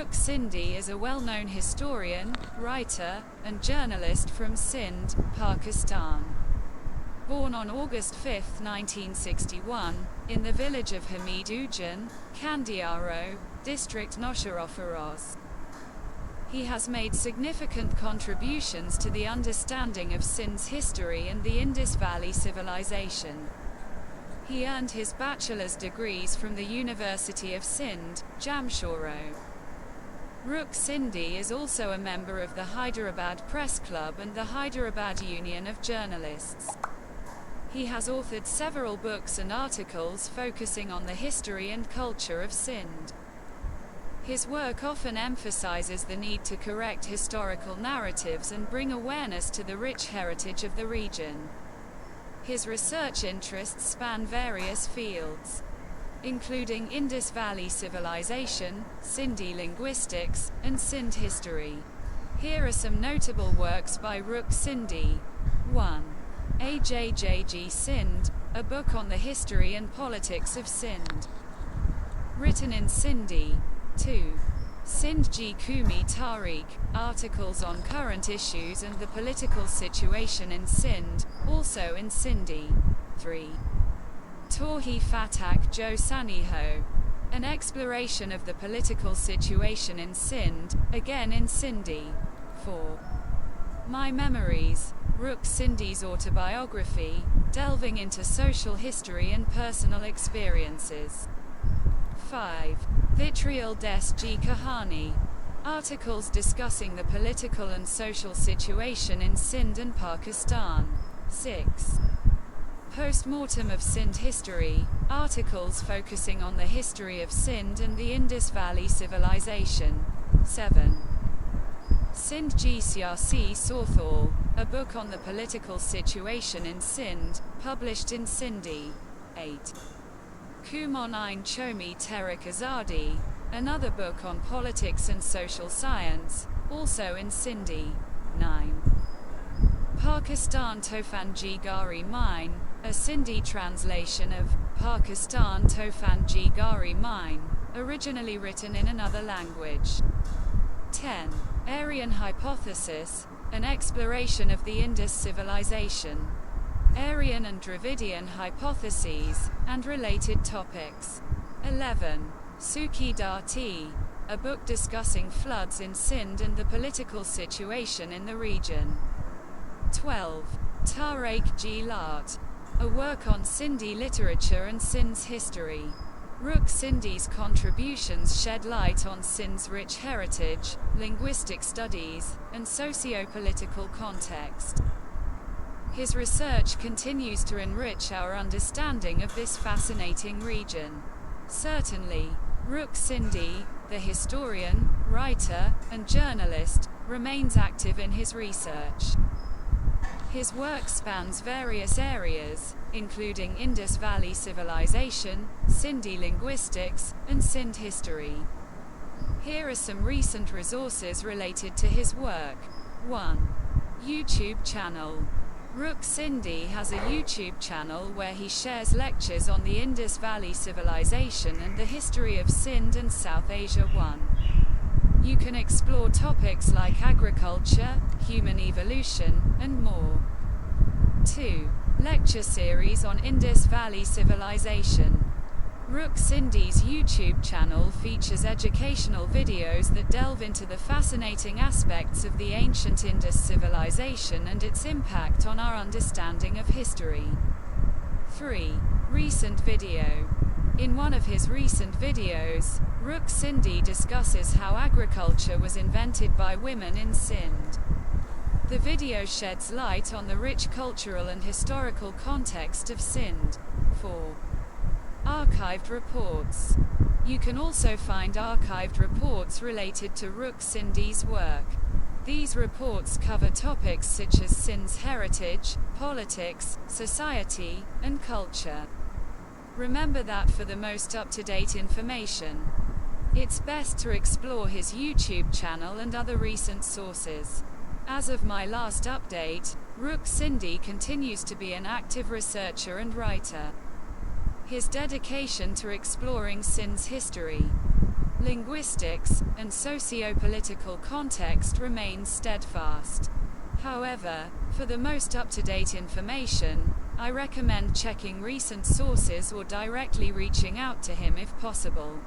Ruk Sindhi is a well-known historian, writer, and journalist from Sindh, Pakistan. Born on August 5, 1961, in the village of Hamid Ujan, Kandiaro, district Nosharofaros. He has made significant contributions to the understanding of Sindh's history and the Indus Valley Civilization. He earned his bachelor's degrees from the University of Sindh, Jamshoro. Ruk Sindhi is also a member of the Hyderabad Press Club and the Hyderabad Union of Journalists. He has authored several books and articles focusing on the history and culture of Sindh. His work often emphasizes the need to correct historical narratives and bring awareness to the rich heritage of the region. His research interests span various fields, including Indus Valley Civilization, Sindhi linguistics, and Sindh history. Here are some notable works by Ruk Sindhi. 1. Ajjg Sindh, a book on the history and politics of Sindh. Written in Sindhi. 2. Sindh Ji Kumi Tariq, articles on current issues and the political situation in Sindh, also in Sindhi. 3. Tohi Fatak Jo Saniho, an exploration of the political situation in Sindh, again in Sindhi. 4. My Memories, Ruk Sindhi's autobiography, delving into social history and personal experiences. 5. Vitriol Des Ji Kahani, articles discussing the political and social situation in Sindh and Pakistan. 6. Post-mortem of Sindh history, articles focusing on the history of Sindh and the Indus Valley Civilization. 7. Sindh Ji Siasi Sauthal, a book on the political situation in Sindh, published in Sindhi. 8. Kumonain Chomi Terik Azadi, another book on politics and social science, also in Sindhi. 9. Pakistan Tofanji Gari Mine, a Sindhi translation of Pakistan Tofanji Gari Mine, originally written in another language. 10. Aryan Hypothesis, an exploration of the Indus Civilization. Aryan and Dravidian hypotheses, and related topics. 11. Suki Dati, a book discussing floods in Sindh and the political situation in the region. 12. Tariq Ji Lat, a work on Sindhi literature and Sindh's history. Ruk Sindhi's contributions shed light on Sindh's rich heritage, linguistic studies, and socio-political context. His research continues to enrich our understanding of this fascinating region. Certainly, Ruk Sindhi, the historian, writer, and journalist, remains active in his research. His work spans various areas, including Indus Valley Civilization, Sindhi linguistics, and Sindh history. Here are some recent resources related to his work. 1. YouTube channel. Ruk Sindhi has a YouTube channel where he shares lectures on the Indus Valley Civilization and the history of Sindh and South Asia. 1. You can explore topics like agriculture, human evolution, and more. 2. Lecture series on Indus Valley Civilization. Ruk Sindhi's YouTube channel features educational videos that delve into the fascinating aspects of the Ancient Indus Civilization and its impact on our understanding of history. 3. Recent video. In one of his recent videos, Ruk Sindhi discusses how agriculture was invented by women in Sindh. The video sheds light on the rich cultural and historical context of Sindh. 4. Archived reports. You can also find archived reports related to Ruk Sindhi's work. These reports cover topics such as Sindh's heritage, politics, society, and culture. Remember that for the most up-to-date information, it's best to explore his YouTube channel and other recent sources. As of my last update, Ruk Sindhi continues to be an active researcher and writer. His dedication to exploring Sindh's history, linguistics, and socio-political context remains steadfast. However, for the most up-to-date information, I recommend checking recent sources or directly reaching out to him if possible.